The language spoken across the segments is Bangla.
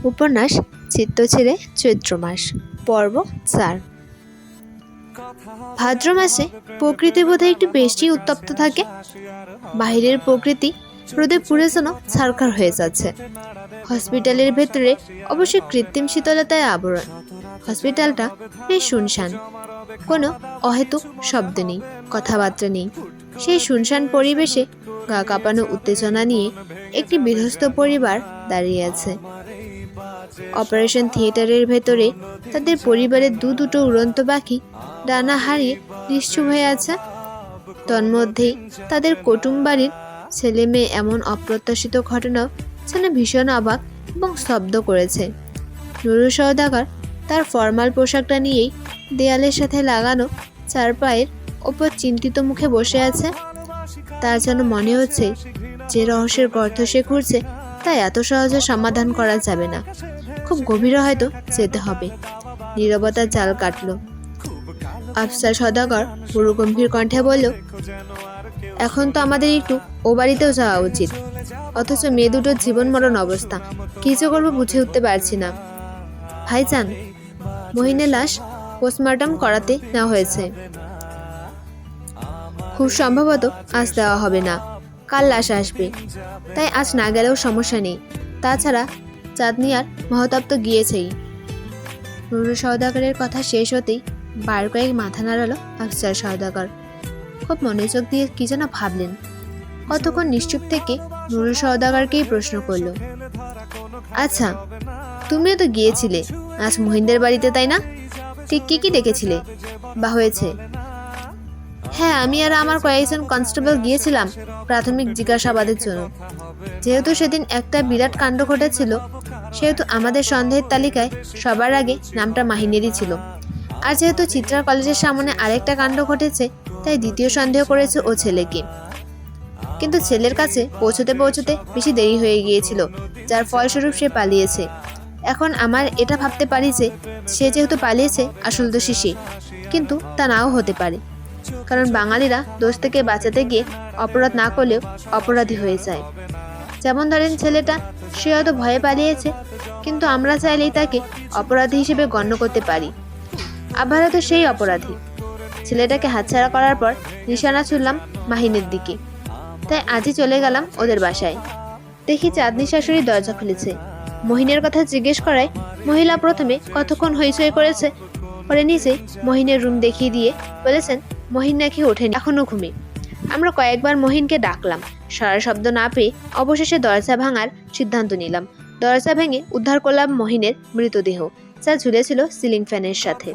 উপন্যাস চিত্তছেড়ে চৈত্র মাস, পর্ব ৪। ভাদ্র মাসে প্রকৃতি বোধহয় একটু বেশি উত্তপ্ত থাকে। বাহিরের প্রকৃতি রোদে পুড়ে যেন ছারখার হয়ে যাচ্ছে। হসপিটালের ভেতরে অবশ্যই কৃত্রিম শীতলতায় আবরণ। হসপিটালটা বেশ শুনশান, কোনো অহেতুক শব্দ নেই, কথাবার্তা নেই। সেই শুনশান পরিবেশে গা কাঁপানো উত্তেজনা নিয়ে একটি বিধ্বস্ত পরিবার দাঁড়িয়ে আছে। অপারেশন থিয়েটারের ভেতরে তাদের পরিবারের দুটো উড়ন্ত পাখি ডানা হারিয়ে নিশ্চুপ হয়ে আছে। তন্মধ্যেই তাদের কুটুম বাড়ির ছেলে মেয়ে এমন অপ্রত্যাশিত ঘটনাও যেন ভীষণ অবাক এবং স্তব্ধ করেছে। নুরুল সওদাগর তার ফর্মাল পোশাকটা নিয়েই দেয়ালের সাথে লাগানো চার পায়ের ওপর চিন্তিত মুখে বসে আছে। তার যেন মনে হচ্ছে যে রহস্যের গর্ত সে খুঁড়ছে তা এত সহজে সমাধান করা যাবে না, খুব গভীরে হয়তো যেতে হবে। নীরবতার জাল কাটল। আফসার সওদাগর গুরুগম্ভীর কণ্ঠে বলল, এখন তো আমাদের একটু ও বাড়িতেও যাওয়া উচিত, অথচ মেয়ে দুটোর জীবন মরণ অবস্থা, কিছু করবো বুঝে উঠতে পারছি না। ভাইজান, মহিনের লাশ পোস্টমর্টম করাতে নেওয়া হয়েছে। খুব সম্ভবত আজ দেওয়া হবে না, কাল লাশ আসবে, তাই আজ না গেলেও সমস্যা নেই। তাছাড়া চাঁদনি আর মহতাব তো গিয়েছেই। নুরুল সওদাগরের কথা শেষ হতেই বার কয়েক মাথা নাড়ালো আফসার সওদাগর। খুব মনোযোগ দিয়ে কি যেন ভাবলেন। কতক্ষণ নিশ্চুপ থেকে নুরুল সওদাগরকেই প্রশ্ন করলো, আচ্ছা, তুমিও তো গিয়েছিলে আজ মহিনদের বাড়িতে, তাই না? ঠিক কি দেখেছিলে বা হয়েছে? হ্যাঁ, আমি আর আমার কয়েকজন কনস্টেবল গিয়েছিলাম প্রাথমিক জিজ্ঞাসাবাদের জন্য। যেহেতু সেদিন একটা বিরাট কাণ্ড ঘটেছিল, সেহেতু আমাদের সন্দেহের তালিকায় সবার আগে নামটা মাহিনেরই ছিল। আর যেহেতু চিত্রা কলেজের সামনে আরেকটা কাণ্ড ঘটেছে, তাই দ্বিতীয় সন্দেহ করেছে ও ছেলেকে। কিন্তু ছেলের কাছে পৌঁছতে বেশি দেরি হয়ে গিয়েছিল, যার ফলস্বরূপ সে পালিয়েছে। এখন আমার এটা ভাবতে পারি যে সে যেহেতু পালিয়েছে, আসল দোষী সে, কিন্তু তা নাও হতে পারে। কারণ বাঙালিরা দোষ থেকে বাঁচাতে গিয়ে অপরাধ না করলেও অপরাধী হয়ে যায়। যেমন ধরেন ছেলেটা, সে হয়তো ভয়ে পালিয়েছে, কিন্তু আমরা চাইলেই তাকে অপরাধী হিসেবে গণ্য করতে পারি। আবার হয়তো সেই অপরাধী। ছেলেটাকে হাতছাড়া করার পর নিশানা ছুড়লাম মাহিনের দিকে, তাই আজই চলে গেলাম ওদের বাসায়। দেখি চাঁদনি শাশুড়ি দরজা খুলেছে। মহিনের কথা জিজ্ঞেস করায় মহিলা প্রথমে কতক্ষণ হইচই করেছে, পরে নিচে মহিনের রুম দেখিয়ে দিয়ে বলেছেন মহিন নাকি ওঠেনি, এখনো ঘুমে। আমরা কয়েকবার মহিনকে ডাকলাম, সারা শব্দ না পেয়ে অবশেষে দরজা ভাঙার সিদ্ধান্ত নিলাম। দরজা ভেঙে উদ্ধার করলাম মহিনের মৃতদেহ, যা ঝুলেছিল সিলিং ফ্যানের সাথে।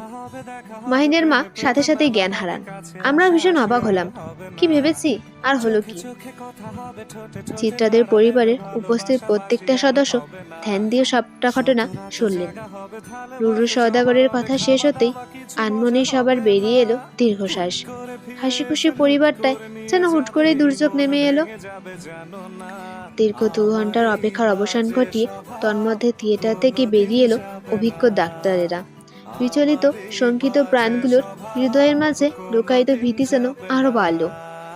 মহিনের মা সাথে সাথেই জ্ঞান হারান। আমরা ভীষণ অবাক হলাম। কি ভেবেছি আর হলো কি। চিত্রাদের পরিবারের উপস্থিত প্রত্যেকটা সদস্য ধ্যান দিয়ে সবটা ঘটনা শুনলেন। নুরুল সওদাগরের কথা শেষ হতেই আনমনে সবার বেরিয়ে এলো দীর্ঘশ্বাস। হাসি খুশি পরিবারটায় যেন হুট করে দুর্যোগ নেমে এলো। দীর্ঘ 2 ঘন্টার অপেক্ষার অবসান ঘটিয়ে তন্মধ্যে থিয়েটার থেকে বেরিয়ে এলো অভিজ্ঞ ডাক্তারেরা। বিচলিত শঙ্কিত প্রাণগুলোর হৃদয়ের মাঝে লুকায়িত ভীতি যেন আরো বাড়ল।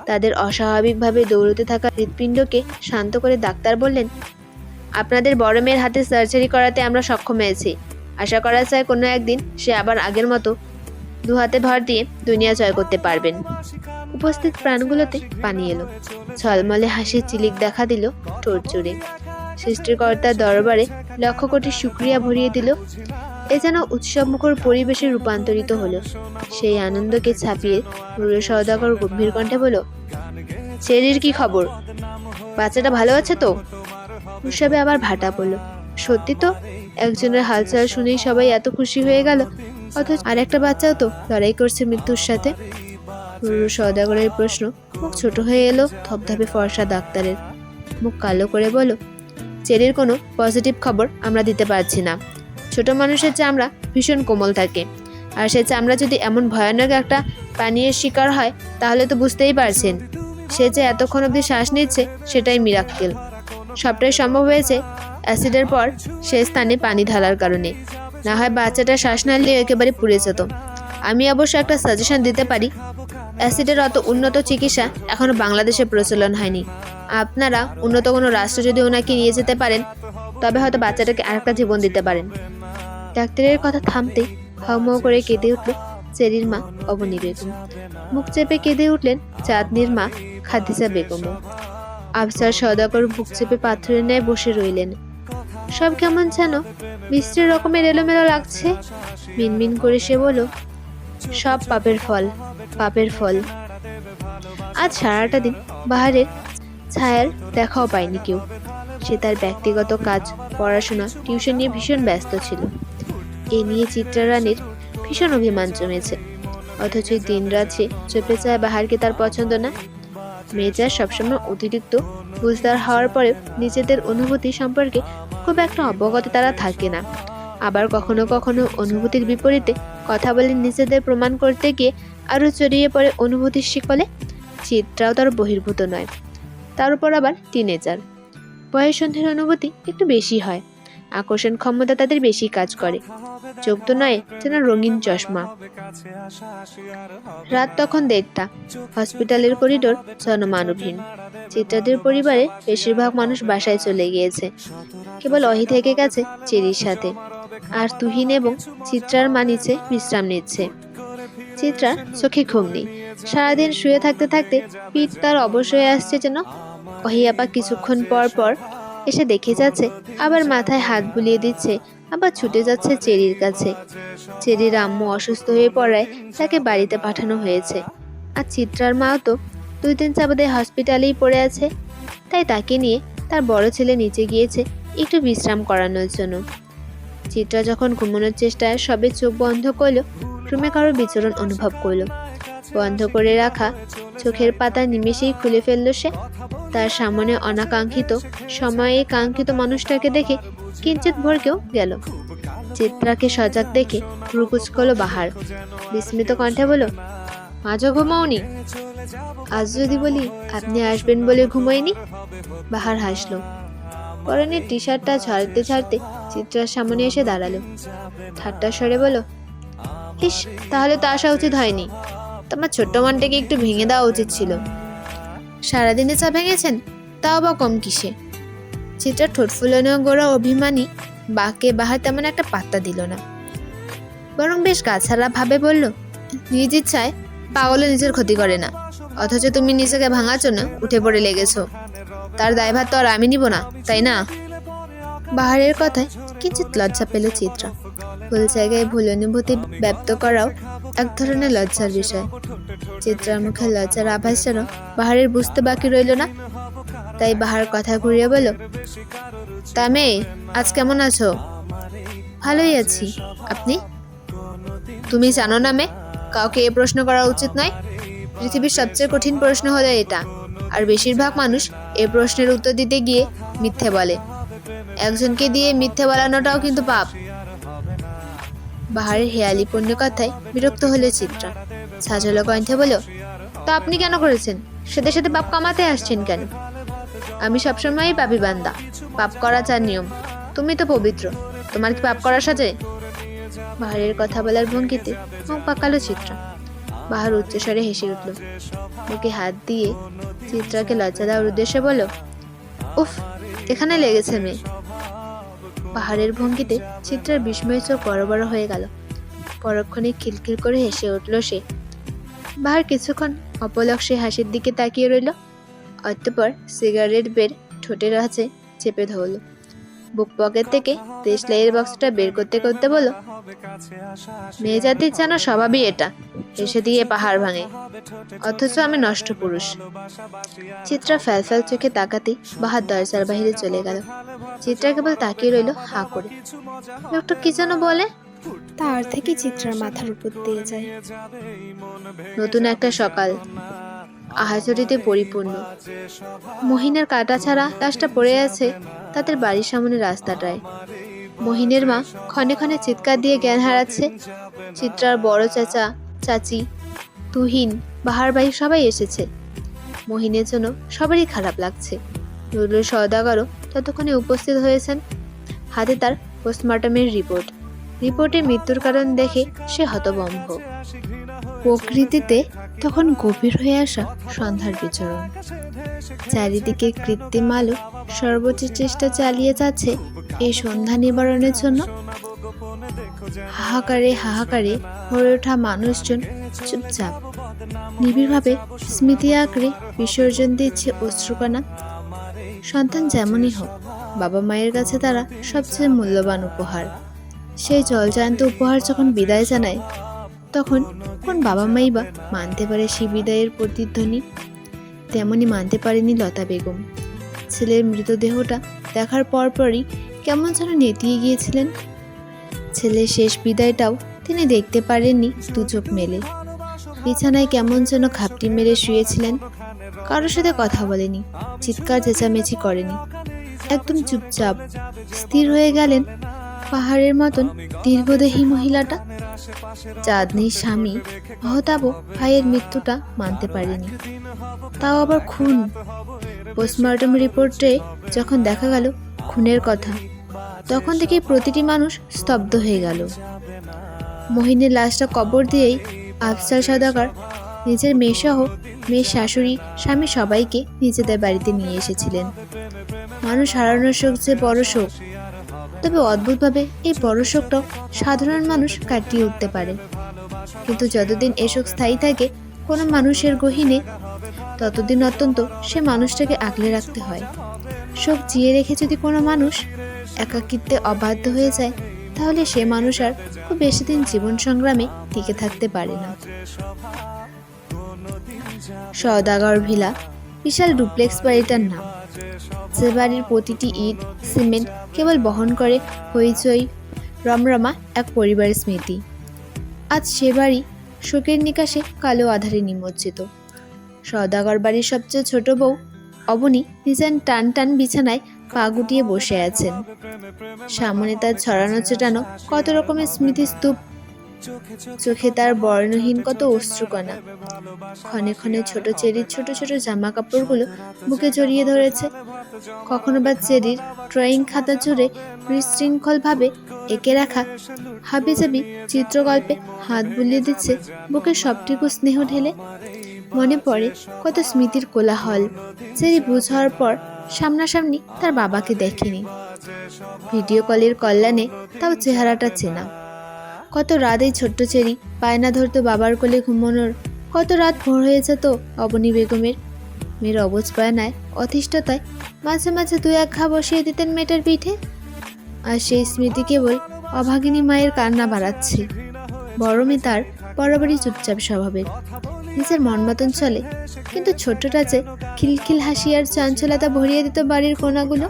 তাদের অস্বাভাবিকভাবে দৌড়তে থাকা হৃৎপিণ্ডকে শান্ত করে ডাক্তার বললেন, আপনাদের বড় মেয়ের হাতে সার্জারি করাতে আমরা সক্ষম হয়েছি। আশা করা যায় কোনো একদিন সে আবার আগের মতো 2 হাতে ভর দিয়ে দুনিয়া জয় করতে পারবেন। উপস্থিত প্রাণগুলোতে পানি এলো। ঝলমলে হাসির চিলিক দেখা দিল ঠোঁট জুড়ে। সৃষ্টিকর্তার দরবারে লক্ষ কোটি শুকরিয়া ভরিয়ে দিল। এ যেন উৎসবমুখর পরিবেশে রূপান্তরিত হলো। সেই আনন্দকে ছাপিয়ে নুরুল সওদাগর গম্ভীর কণ্ঠে বলল, চেরির কি খবর? বাচ্চাটা ভালো আছে তো? উৎসবে আবার ভাটা পড়ল। সত্যি তো, একজনের হালচাল শুনেই সবাই এত খুশি হয়ে গেল, অথচ আর একটা বাচ্চাও তো লড়াই করছে মৃত্যুর সাথে। নুরুল সওদাগরের প্রশ্ন মুখ ছোট হয়ে এলো ধপধপে ফর্সা ডাক্তারের। মুখ কালো করে বলল, চেরির কোনো পজিটিভ খবর আমরা দিতে পারছি না। ছোট মানুষের চামড়া ভীষণ কোমল থাকে, আর সে চামড়া যদি এমন ভয়ানক একটা পানীয়ের শিকার হয়, তাহলে তো বুঝতেই পারছেন সে যে এতক্ষণ অবধি শ্বাস নিচ্ছে সেটাই মিরাক্কেল। সবটাই সম্ভব হয়েছে অ্যাসিডের পর সে স্থানে পানি ঢালার কারণে, না হয় বাচ্চাটা শ্বাস না নিলে একেবারে পুড়ে যেত। আমি অবশ্য একটা সাজেশন দিতে পারি, অ্যাসিডের অত উন্নত চিকিৎসা এখনো বাংলাদেশে প্রচলন হয়নি। আপনারা উন্নত কোনো রাষ্ট্র যদি ওনাকে নিয়ে যেতে পারেন, তবে হয়তো বাচ্চাটাকে আরেকটা জীবন দিতে পারেন। ডাক্তারের কথা থামতেই হাউমাউ করে কেঁদে উঠল চেরির মা অবনী বেগম। মুখ চেপে কেঁদে উঠলেন চাঁদনির মা খাদিজা বেগমও। আফসার সওদাগর বুক চেপে পাথরের ন্যায় বসে রইলেন। সব কেমন যেন মিষ্টি রকমের এলোমেলো লাগছে। মিনমিন করে সে বলল, সব পাপের ফল, পাপের ফল। আজ সারাটা দিন বাহারের ছায়ার দেখাও পায়নি কেউ। সে তার ব্যক্তিগত কাজ, পড়াশোনা, টিউশন নিয়ে ভীষণ ব্যস্ত ছিল। এ নিয়ে চিত্রা রানীর ভীষণ অভিমান জমেছে। অথচ দিন রাত্রে চোপে চায় বাহারকে তার পছন্দ না। মেজাজ সবসময় অতিরিক্ত বুঝদার হওয়ার পরেও নিজেদের অনুভূতি সম্পর্কে খুব একটা অবগত তারা থাকে না। আবার কখনো কখনো অনুভূতির বিপরীতে কথা বলে নিজেদের প্রমাণ করতে গিয়ে আরও জড়িয়ে পড়ে অনুভূতির শিকলে। চিত্রাও তার বহির্ভূত নয়, তার উপর আবার টিনেজার। বয়ঃসন্ধির অনুভূতি একটু বেশি হয়, আকর্ষণ ক্ষমতা তাদের বেশি কাজ করে। চোখ তো নয় যেন রঙিন চশমা। রাত তখন 1:30। হসপিটালের করিডোর জনমানবহীন। চিত্রাদের পরিবারে বেশিরভাগ মানুষ বাসায় চলে গিয়েছে। কেবল অহি থেকে গেছে চেরির সাথে, আর তুহিন এবং চিত্রার মা নিচে বিশ্রাম নিচ্ছে। চিত্রার চোখে ঘুম নেই। সারাদিন শুয়ে থাকতে থাকতে পিঠ তার অবশ হয়ে আসছে যেন। অহিয়াপা কিছুক্ষণ পর পর এসে দেখে যাচ্ছে, আবার মাথায় হাত বুলিয়ে দিচ্ছে, আবার ছুটে যাচ্ছে চেরির কাছে। চেরির আম্মু অসুস্থ হয়ে পড়ায় তাকে বাড়িতে পাঠানো হয়েছে। আর চিত্রার মাও তো 2 দিন যাবতীয় হসপিটালেই পড়ে আছে। তাই তাকে নিয়ে তার বড় ছেলে নিচে গিয়েছে একটু বিশ্রাম করানোর জন্য। চিত্রা যখন ঘুমানোর চেষ্টায় সবে চোখ বন্ধ করল, রুমে কারো বিচরণ অনুভব করল। বন্ধ করে রাখা চোখের পাতা নিমেষেই খুলে ফেলল সে। তার সামনে অনাকাঙ্ক্ষিত সময়ে কাঙ্ক্ষিত মানুষটাকে দেখে কিঞ্চিত ভরকেও গেল। চিত্রাকে সজাগ দেখে ভ্রুকুচ করল বাহার। বিস্মিত কণ্ঠে বলল, আজও ঘুমাওনি? আজ যদি বলি আপনি আসবেন বলে ঘুমাইনি? বাহার হাসলো। পরনের টি শার্টটা ঝাড়তে ঝাড়তে চিত্রার সামনে এসে দাঁড়ালো। ঠাট্টা স্বরে বলল, ইস, তাহলে তো আসা উচিত হয়নি। তোমার ছোট্ট মনটাকে একটু ভেঙে দেওয়া উচিত ছিল। সারাদিনে চা ভেঙেছেন, তাও বা কম কিসে? চিত্রা ঠোঁট ফুলানো গোড়া অভিমানী বাকে বাহার তেমন একটা পাত্তা দিল না, বরং বেশ গাছাড়া ভাবে বলল, নিজ ইচ্ছায় পাগলে নিজের ক্ষতি করে না, অথচ তুমি নিজেকে ভাঙার জন্য উঠে পড়ে লেগেছো। তার দায়ভার তো আর আমি নিব না, তাই না? বাহারের কথায় কিঞ্চিত লজ্জা পেল চিত্রা। ভুল জায়গায় ভুল অনুভূতি ব্যক্ত করাও এক ধরনের লজ্জার বিষয়। চিত্রার মুখে লজ্জার আভাস যেন বাহারের বুঝতে বাকি রইল না। তাই বাহার কথা ঘুরিয়ে বলল, তা মেয়ে, আজ কেমন আছো? ভালোই আছি, আপনি? তুমি জানো না মেয়ে, কাউকে এ প্রশ্ন করা উচিত নয়। পৃথিবীর সবচেয়ে কঠিন প্রশ্ন হলো এটা, আর বেশিরভাগ মানুষ এ প্রশ্নের উত্তর দিতে গিয়ে মিথ্যে বলে। একজনকে দিয়ে মিথ্যে বলানোটাও কিন্তু পাপ। বাহারের হেয়ালিপূর্ণ কথায় বিরক্ত হলে চিত্রা। সাজলো কণ্ঠে বলল, তো আপনি কেন করেছেন? সাথে সাথে পাপ কামাতে আসছেন কেন? আমি সবসময়ই পাপী বান্দা, পাপ করা যার নিয়ম। তুমি তো পবিত্র, তোমার কি পাপ করার সাজে? বাহারের কথা বলার ভঙ্গিতে মুখ পাকালো চিত্রা। বাহার উচ্চস্বরে হেসে উঠল। মুখে হাত দিয়ে চিত্রাকে লজ্জা দেওয়ার উদ্দেশ্যে বলল, উফ, এখানে লেগেছে মেয়ে। বাহারের ভঙ্গিতে চিত্রার বিস্ময় চোখ বড় বড় হয়ে গেল। পরক্ষণে খিলখিল করে হেসে উঠল সে। বাহার কিছুক্ষণ অপলক সে হাসির দিকে তাকিয়ে রইল। অতঃপর সিগারেট বের ঠোঁটের কাছে চেপে ধরল। বুক পকেট থেকে দেশলাইয়ের বক্সটা বের করতে করতে বলল, মেয়ে জাতির যেন স্বভাবই এটা, হেসে দিয়ে পাহাড় ভাঙে, অথচ আমি নষ্ট পুরুষ। চিত্রা ফ্যালফ্যাল চোখে তাকাতেই বাহার দরজার বাহিরে চলে গেল। চিত্রা কেবল তাকিয়ে রইল হা করে। লোকটা কি যেন বলে, তার থেকে চিত্রার মাথার উপর দিয়ে যায়। নতুন একটা সকাল আহাজরিতে পরিপূর্ণ। মহিনের কাটা ছাড়া লাশটা পড়ে আছে তাদের বাড়ির সামনে রাস্তাটায়। মহিনের মা ক্ষণে ক্ষণে চিৎকার দিয়ে জ্ঞান হারাচ্ছে। চিত্রার বড় চাচা, চাচি, তুহিন, বাহার ভাই সবাই এসেছে। মহিনের জন্য সবারই খারাপ লাগছে। নুরুল সওদাগরও ততক্ষণে উপস্থিত হয়েছেন। হাতে তার পোস্টমর্টমের রিপোর্টে মৃত্যুর কারণ দেখে সে হতভম্ব। প্রকৃতিতে তখন গভীর হয়ে আসা সন্ধ্যার বিচরণ। চারিদিকে কৃত্রিম আলো সর্বোচ্চ চেষ্টা চালিয়ে যাচ্ছে এই সন্ধ্যা নিবারণের জন্য। হাহাকারে হাহাকারে ভরে ওঠা মানুষজন চুপচাপ নিবিড়ভাবে স্মৃতি আঁকড়ে বিসর্জন দিচ্ছে অশ্রুকণা। সন্তান যেমনই হোক, বাবা মায়ের কাছে তারা সবচেয়ে মূল্যবান উপহার। সেই জলজান্ত উপহার যখন বিদায় জানায়, তখন কোন বাবা মাই বা মানতে পারে সেই বিদায়ের প্রতিধ্বনি? তেমনই মানতে পারেনি লতা বেগম। ছেলের মৃতদেহটা দেখার পরপরই কেমন যেন নেতিয়ে গিয়েছিলেন। ছেলের শেষ বিদায়টাও তিনি দেখতে পারেননি দু চোখ মেলে। বিছানায় কেমন যেন ঘাপটি মেরে শুয়েছিলেন। কারোর সাথে কথা বলেনি, চিৎকার চেঁচামেচি করেনি, একদম চুপচাপ স্থির হয়ে গেলেন পাহাড়ের মতন দীর্ঘদেহী মহিলাটা। চাঁদনির স্বামী মহতাব ভাইয়ের মৃত্যুটা মানতে পারেনি, তাও আবার খুন। পোস্টমর্টম রিপোর্টে যখন দেখা গেল খুনের কথা, তখন থেকে প্রতিটি মানুষ স্তব্ধ হয়ে গেল। মহিনের লাশটা কবর দিয়েই আফসার সওদাগর নিজের মেয়েসহ মেয়ের শাশুড়ি, স্বামী সবাইকে নিজেদের বাড়িতে নিয়ে এসেছিলেন। মানুষ হারানোর শোক যে বড় শোক, তবে অদ্ভুতভাবে এই বড় শোকটাও সাধারণ মানুষ কাটিয়ে উঠতে পারে। কিন্তু যতদিন এ শোক স্থায়ী থাকে কোনো মানুষের গহীনে, ততদিন অত্যন্ত সে মানুষটাকে আগলে রাখতে হয়। শোক জিয়ে রেখে যদি কোনো মানুষ একাকিত্বে অবাধ্য হয়ে যায়, তাহলে সে মানুষ আর খুব বেশি দিন জীবন সংগ্রামে টিকে থাকতে পারে না। সওদাগর ভিলা বিশাল ডুপ্লেক্স বাড়িটার নাম, যে বাড়ির প্রতিটি ইট সিমেন্ট কেবল বহন করে হইচই রমরমা এক পরিবারের স্মৃতি। আজ সে বাড়ি শোকের নিকাশে কালো আধারে নিমজ্জিত। সওদাগর বাড়ির সবচেয়ে ছোট বউ অবনী নিজের টান টান বিছানায় পা গুটিয়ে বসে আছেন। সামনে তার ছড়ানো ছেটানো কত রকমের স্মৃতিস্তূপ, চোখে তার বর্ণহীন কত অশ্রুকণা। ক্ষণে ক্ষণে ছোট চেরির ছোট ছোট জামা কাপড়গুলো বুকে জড়িয়ে ধরেছে। কখনো বা চেরির ড্রয়িং খাতা জুড়ে বিশৃঙ্খলভাবে এঁকে রাখা হাবিজাবি চিত্রকল্পে হাত বুলিয়ে দিচ্ছে বুকে সবটুকু স্নেহ ঢেলে। মনে পড়ে কত স্মৃতির কোলাহল। চেরি বুঝ হওয়ার পর সামনাসামনি তার বাবাকে দেখেনি, ভিডিও কলের কল্যাণে তাও চেহারাটা চেনা। কত রাত এই ছোট্ট চেরি বায়না ধরতো বাবার কোলে ঘুমানোর। কত রাত ভোর হয়ে যেত অবনী বেগমের। মেয়ের অবুঝ বায়নায় অতিষ্ঠতায় মাঝে মাঝে দু এক ঘা বসিয়ে দিতেন মেয়েটার পিঠে। আর সেই স্মৃতি কেবল অভাগিনী মায়ের কান্না বাড়াচ্ছে। বড় মেয়ে তার বরাবরই চুপচাপ স্বভাবের, নিজের মন মতন চলে, কিন্তু ছোট্টটা যে খিলখিল হাসি আর চঞ্চলতা ভরিয়ে দিত বাড়ির কোনাগুলো।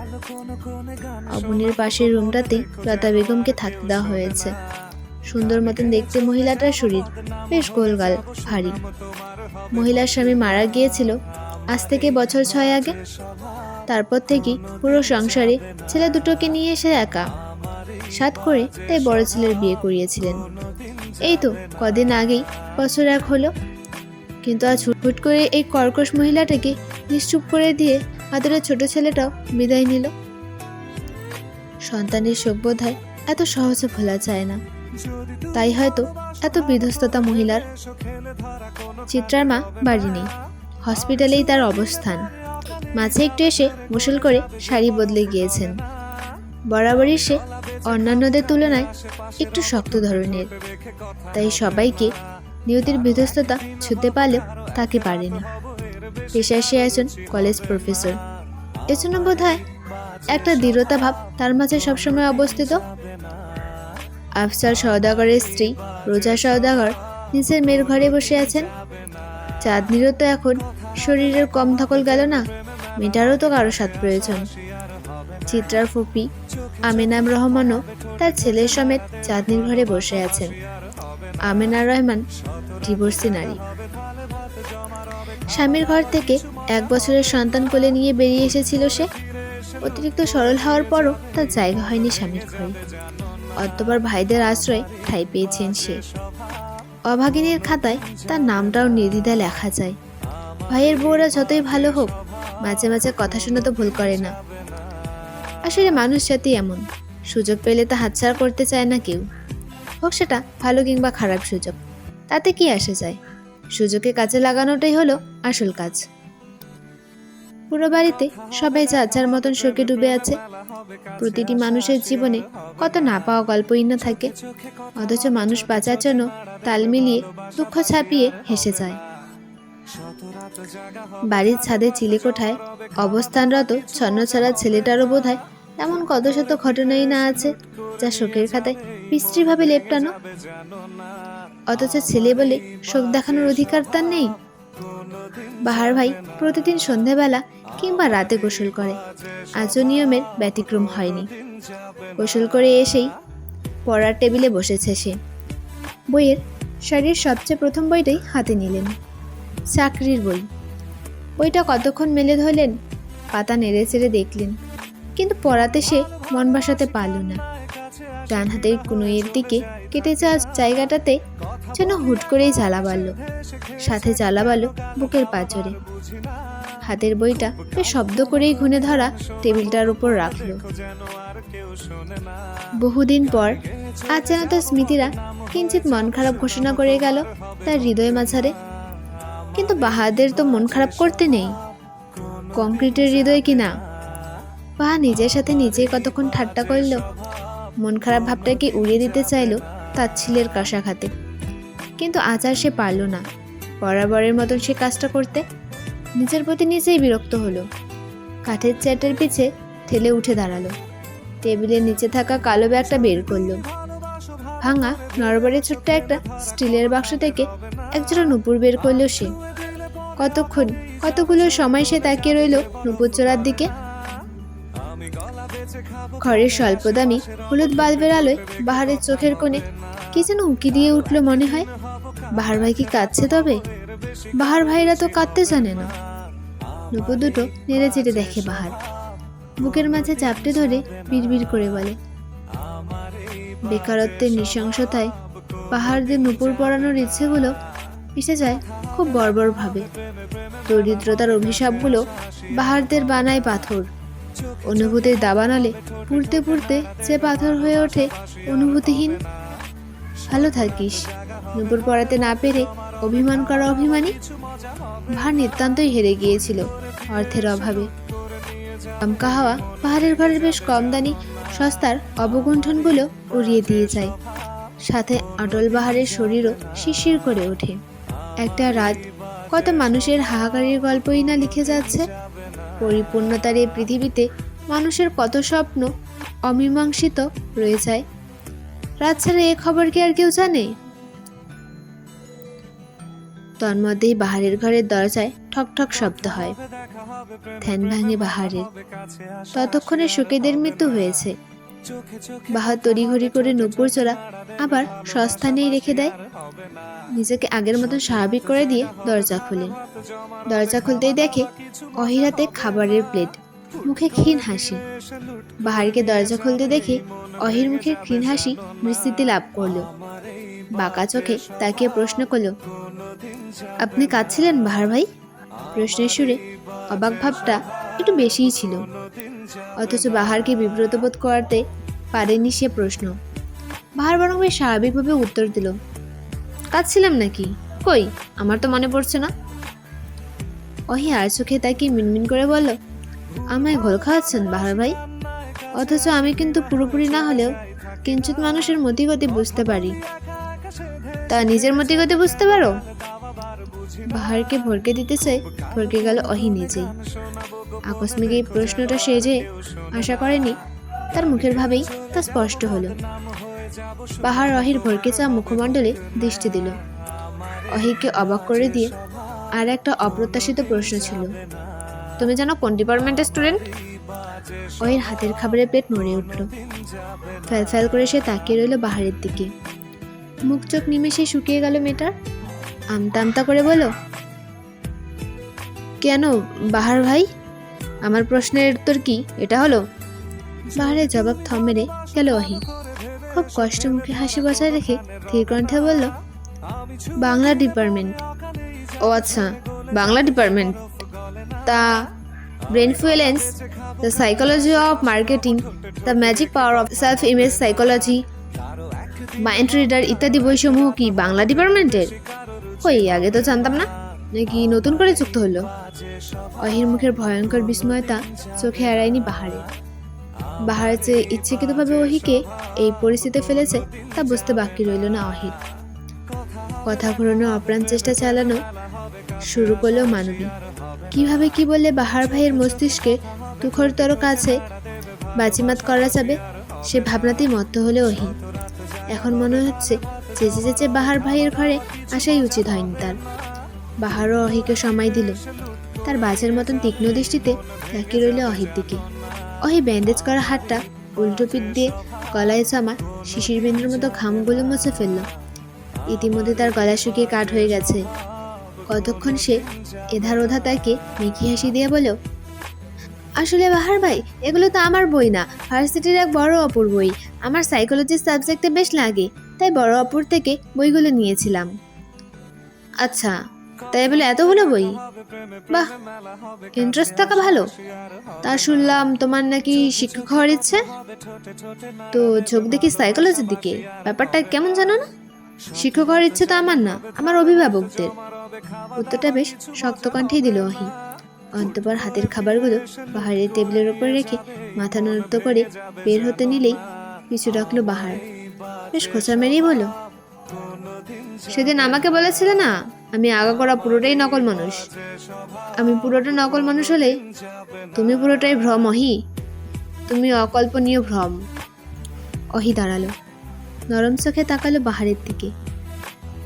অবনীর পাশের রুমটাতেই লতা বেগমকে থাকতে দেওয়া হয়েছে। সুন্দর মতন দেখতে মহিলাটার শরীর, বেশ গোলগাল ভারী। মহিলার স্বামী মারা গিয়েছিল আজ থেকে বছর 6 আগে। তারপর থেকেই পুরো সংসারে ছেলে দুটোকে নিয়ে এসে একা সাত করে তাই বড় ছেলের বিয়ে করিয়েছিলেন। এই তো কদিন আগেই বছর 1 হলো। কিন্তু আজ হুট করে এই কর্কশ মহিলাটাকে নিশ্চুপ করে দিয়ে আদরের ছোট ছেলেটাও বিদায় নিল। সন্তানের শোক বোধহয় এত সহজে ভোলা যায় না, তাই হয়তো এত বিধ্বস্ততা মহিলার। চিত্রার মা বাড়ি নেই, হসপিটালেই তার অবস্থান। মাঝে একটু এসে গোসল করে শাড়ি বদলে গিয়েছেন। বরাবরই সে অন্যান্যদের তুলনায় একটু শক্ত ধরনের, তাই সবাইকে নিয়তির বিধ্বস্ততা ছুঁতে পারলেও তাকে পারেনি। পেশায় সে একজন কলেজ প্রফেসর, এজন্য বোধ হয় একটা দৃঢ়তা ভাব তার মাঝে সবসময় অবস্থিত। আফসার সওদাগরের স্ত্রী রোজা সওদাগর নিজের মেয়ের ঘরে বসে আছেন। চাঁদনিরও তো এখন শরীরের কম ধকল গেল না, মেয়েটারও তো কারো সাথ প্রয়োজন। চিত্রার ফুপি আমেনার রহমানও তার ছেলের সমেত চাঁদনির ঘরে বসে আছেন। আমেনার রহমান ডিভোর্সি নারী। স্বামীর ঘর থেকে 1 বছরের সন্তান কোলে নিয়ে বেরিয়ে এসেছিল সে। অতিরিক্ত সরল হওয়ার পরও তার জায়গা হয়নি স্বামীর ঘরে। অতঃপর ভাইদের আশ্রয়ে ঠাঁই পেয়েছেন সে। অভাগিনীর খাতায় তার নামটাও নির্দ্বিধায় লেখা যায়। ভাইয়ের বউরা যতই ভালো হোক, মাঝে মাঝে কথা শোনা তো ভুল করে না। আসলে মানুষ জাতি এমন, সুযোগ পেলে তা হাতছাড়া করতে চায় না কেউ। হোক সেটা ভালো কিংবা খারাপ সুযোগ, তাতে কি আসে যায়। সুযোগে কাজে লাগানোটাই হলো আসল কাজ। পুরো বাড়িতে সবাই যার যার মতন শোকে ডুবে আছে। প্রতিটি মানুষের জীবনে কত না পাওয়া গল্পই না থাকে, অথচ মানুষ বাঁচার জন্য তাল মিলিয়ে দুঃখ ছাপিয়ে হেসে যায়। বাড়ির ছাদে চিলেকোঠায় অবস্থানরত ছন্নছাড়া ছেলেটারও বোধহয় এমন কত শত ঘটনাই না আছে যা শোকের খাতায় বিশ্রীভাবে লেপটানো, অথচ ছেলে বলে শোক দেখানোর অধিকার তার নেই। বাহার ভাই প্রতিদিন সন্ধেবেলা কিংবা রাতে গোসল করে, আজও নিয়মের ব্যতিক্রম হয়নি। গোসল করে এসেই পড়ার টেবিলে বসেছে সে। বইয়ের শাড়ির সবচেয়ে প্রথম বইটাই হাতে নিলেন, চাকরির বই। বইটা কতক্ষণ মেলে ধরলেন, পাতা নেড়ে চেড়ে দেখলেন, কিন্তু পড়াতে সে মন বসাতে পারল না। ডান হাতের কুনুইয়ের দিকে কেটে যাওয়া জায়গাটাতে যেন হুট করেই জ্বালা বাড়ল, সাথে জ্বালা বাড়ল বুকের পাঁজরে। হাতের বইটা বেশ শব্দ করেই ঘুণে ধরা টেবিলটার উপর রাখল। বহুদিন পর আজ যেন তার স্মৃতিরা কিঞ্চিত মন খারাপ ঘোষণা করে গেল তার হৃদয় মাঝারে। কিন্তু বাহাদের তো মন খারাপ করতে নেই, কংক্রিটের হৃদয় কিনা। বাহা নিজের সাথে নিজেই কতক্ষণ ঠাট্টা করল, মন খারাপ ভাবটাকে উড়িয়ে দিতে চাইল তাচ্ছিলের কষাঘাতে। কিন্তু আজ আর সে পারল না বরাবরের মতন সে কাজটা করতে। নিজের প্রতি নিজেই বিরক্ত হলো। কাঠের চেয়ারটার পিছে ঠেলে উঠে দাঁড়ালো, টেবিলের নিচে থাকা কালো ব্যাগটা বের করলো। ভাঙা নরবরে ছোট্ট একটা স্টিলের বাক্স থেকে একজোড়া নুপুর বের করলো সে। কতগুলো সময় সে তাকিয়ে রইল নুপুর চোরার দিকে। ঘরের স্বল্প দামি হলুদ বাল্বের আলোয় বাহারের চোখের কোণে কি যেন উঁকি দিয়ে উঠল মনে হয়। বাহার ভাই কি কাঁদছে তবে? বাহার ভাইরা তো কাঁদতে জানে না। নুপুর দুটো নেড়ে চেড়ে দেখে বাহার, বুকের মাঝে চাপটে ধরে বিড়বিড় করে বলে। বেকারত্বের নৃশংসতায় বাহারদের নুপুর পরানোর ইচ্ছেগুলো মিশে যায় খুব বর্বর ভাবে। দরিদ্রতার অভিশাপগুলো বাহারদের বানায় পাথর। অনুভূতির দাবানলে পুড়তে পুড়তে যে পাথর হয়ে ওঠে অনুভূতিহীন। ভালো থাকিস। নুপুর পড়াতে না পেরে অভিমান করা অভিমানী। ভার নিতান্তই হেরে গিয়েছিল অর্থের অভাবে। দমকা হাওয়া পাহাড়ের ঘরের বেশ কম দানি সস্তার অবগুণ্ঠনগুলো উড়িয়ে দিয়ে যায়, সাথে অটল বাহারের শরীরও শিরশির করে ওঠে। একটা রাত কত মানুষের হাহাকারের গল্পই না লিখে যাচ্ছে। পরিপূর্ণতার এই পৃথিবীতে মানুষের কত স্বপ্ন অমীমাংসিত রয়ে যায়। রাত ছাড়া এ খবর কি আর কেউ জানে? তন্মধ্যেই বাহারের ঘরের দরজায় ঠক ঠক শব্দ হয়। ধ্যান ভাঙে বাহারের। ততক্ষণে শোকেদের মৃত্যু হয়েছে। বাহার তড়িঘড়ি করে নুপুর চোরা আবার সস্থানেই রেখে দেয়। নিজেকে আগের মতন স্বাভাবিক করে দিয়ে দরজা খোলেন। দরজা খুলতেই দেখে অহির হাতে খাবারের প্লেট, মুখে ক্ষীণ হাসি। বাহারকে দরজা খুলতে দেখে অহির মুখের ক্ষীণ হাসি বিস্তৃতি লাভ করল। বাঁকা চোখে তাকিয়ে প্রশ্ন করল, আপনি কাঁদছিলেন বাহার ভাই? প্রশ্নের সুরে অবাক ভাবটা একটু বেশিই ছিল, অথচ বাহারকে বিব্রত বোধ করাতে পারেনি সে প্রশ্ন। বাহার বরং বেশ স্বাভাবিকভাবে উত্তর দিল, কাঁদছিলাম নাকি? কই, আমার তো মনে পড়ছে না। অহি আর চোখে তাকিয়ে মিনমিন করে বলল, আমায় ঘোল খাওয়াচ্ছেন বাহার ভাই? অথচ আমি কিন্তু পুরোপুরি না হলেও কিঞ্চিত মানুষের মতিগতি বুঝতে পারি। তা নিজের মতিগতি বুঝতে পারো? বাহারকে ভরকে দিতে চাই, ভরকে গেল অহি নিজেই। আকস্মিক এই প্রশ্নটা সে যে আশা করেনি তার মুখের ভাবেই তা স্পষ্ট হলো। বাহার অহির ভরকে চা মুখমণ্ডলে দৃষ্টি দিল। অহিকে অবাক করে দিয়ে আর একটা অপ্রত্যাশিত প্রশ্ন ছিল, তুমি জানো কোন ডিপার্টমেন্টের স্টুডেন্ট? অহির হাতের খাবারের প্লেট নড়ে উঠল। ফ্যাল ফ্যাল করে সে তাকিয়ে রইল বাহারের দিকে। মুখ চোখ নিমেষে শুকিয়ে গেল মেয়েটার। আমতা আমতা করে বলো, কেন বাহার ভাই? আমার প্রশ্নের উত্তর কি এটা হলো? বাহারের জবাব থম মেরে গেল অহি। খুব কষ্ট মুখে হাসি বজায় রেখে ধীর কণ্ঠে বলল, বাংলা ডিপার্টমেন্ট। ও আচ্ছা, বাংলা ডিপার্টমেন্ট। তা brain fluence, the psychology of marketing, the magic power of self image psychology, mind reader ইত্যাদি বইসমূহ কি বাংলা ডিপার্টমেন্টের? কই, আগে তো জানতাম না, নাকি নতুন করে যুক্ত হলো? অহির মুখের ভয়ঙ্কর বিস্ময়তা চোখে এড়ায়নি বাহারের। বাহার যে ইচ্ছাকৃতভাবে অহিকে এই পরিস্থিতিতে ফেলেছে তা বুঝতে বাকি রইল না অহির। কথা ঘোরানোর অপ্রাণ চেষ্টা চালানো শুরু করলো মানবী। কিভাবে কি বললে বাহার ভাইয়ের মস্তিষ্কে তুখরতর কাছে বাজিমাত করা যাবে সে ভাবনাতেই মত্ত হলে অহি। এখন মনে হচ্ছে চেঁচে চেঁচে বাহার ভাইয়ের ঘরে আসাই উচিত হয়নি তার। বাহারও অহিকে সময় দিল। তার বাজের মতন তীক্ষ্ণ দৃষ্টিতে তাকিয়ে রইল অহির দিকে। অহি ব্যান্ডেজ করা হাতটা উল্টো পিঠ দিয়ে গলায় জমা শিশির বিন্দুর মতো ঘামগুলো মুছে ফেলল। ইতিমধ্যে তার গলা শুকিয়ে কাঠ হয়ে গেছে। কতক্ষণ সে এধার ওধা তাকে মেকি হাসি দিয়ে বলল, আসলে বাহার ভাই, এগুলো তো আমার বই না, ভার্সিটির এক বড় অপুর বই। আমার সাইকোলজি সাবজেক্টে বেশ লাগে, তাই বড় অপুর থেকে বইগুলো নিয়েছিলাম। আচ্ছা, তাই বলে এতগুলো বই? বাহ, ইন্টারেস্ট থাকা ভালো। তা শুনলাম তোমার নাকি শিক্ষক হওয়ার ইচ্ছে, তো ঝোঁক দেখি সাইকোলজির দিকে। ব্যাপারটা কেমন জানো না? শিক্ষক হওয়ার ইচ্ছে তো আমার না, আমার অভিভাবকদের। উত্তরটা বেশ শক্ত কণ্ঠেই দিল অহি। অন্তঃপর হাতের খাবারগুলো বাহারের টেবিলের ওপর রেখে মাথা নত করে বের হতে নিলেই পিছু রাখলো বাহার। বেশ খোঁচা মেরেই বলো, সেদিন আমাকে বলেছিলে না আমি আগাগোড়া পুরোটাই নকল মানুষ। আমি পুরোটা নকল মানুষ হলে তুমি পুরোটাই ভ্রম অহি, তুমি অকল্পনীয় ভ্রম। অহি দাঁড়ালো, নরম চোখে তাকালো বাহারের দিকে।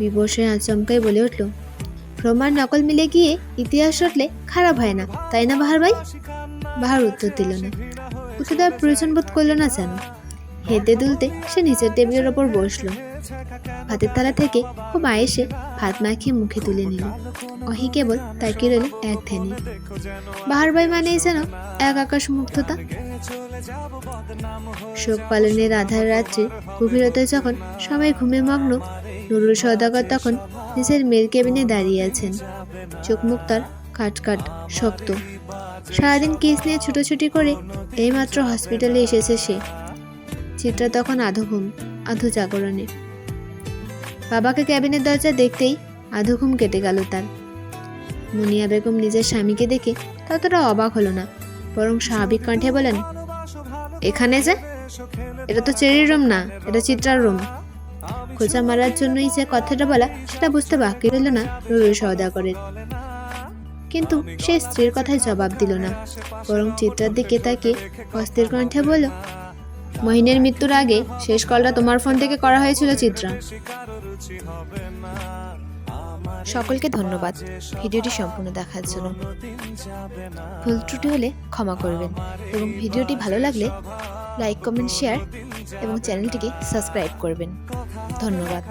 বিবর্ষে আচমকাই বলে উঠল, ভ্রম আর নকল মিলে গিয়ে ইতিহাস রটলে খারাপ হয় না, তাই না বাহার ভাই? বাহার উত্তর দিল না। উত্তর দেওয়ার প্রয়োজন বোধ করলো না যেন। হেঁটে দুলতে সে নিচের টেবিলের ওপর বসলো। ভাতের থালা থেকে খুব আয়েসে ভাত মাখিয়ে মুখে তুলে নিল। অহি কেবল তাকিয়ে রইল এক ধ্যানে। বাহার ভাই মানেই যেন এক আকাশ মুগ্ধতা। শোক পালনের আধার রাত্রে গভীরতায় যখন সবাই ঘুমে মগ্ন, নুরুল সওদাগর তখন নিজের মেয়ের কেবিনে দাঁড়িয়ে আছেন। চোখ মুখ তার কাট কাট শক্ত। সারাদিন কেস নিয়ে ছুটোছুটি করে এইমাত্র হসপিটালে এসেছে সে। চিত্রা তখন আধো ঘুম আধো জাগরণে। বাবাকে ক্যাবিনের দরজা দেখতেই আধো ঘুম কেটে গেল তার। মুনিয়া বেগম নিজের স্বামীকে দেখে ততটা অবাক হলো না, বরং স্বাভাবিক কণ্ঠে বলেন, এখানে যে? এটা তো চেরির রুম না, এটা চিত্রার রুম। খোঁচা মারার জন্যই যে কথাটা বলা সেটা বুঝতে বাকি রইল না নুরুল সওদাগরের। কিন্তু সে স্ত্রীর কথায় জবাব দিল না, বরং চিত্রার দিকে তাকিয়ে অস্থির কণ্ঠে বলল, মহিনের মৃত্যুর আগে শেষ কলটা তোমার ফোন থেকে করা হয়েছিল চিত্রা। সকলকে ধন্যবাদ ভিডিওটি সম্পূর্ণ দেখার জন্য। ভুল ত্রুটি হলে ক্ষমা করবেন এবং ভিডিওটি ভালো লাগলে লাইক, কমেন্ট, শেয়ার এবং চ্যানেলটিকে সাবস্ক্রাইব করবেন। ধন্যবাদ।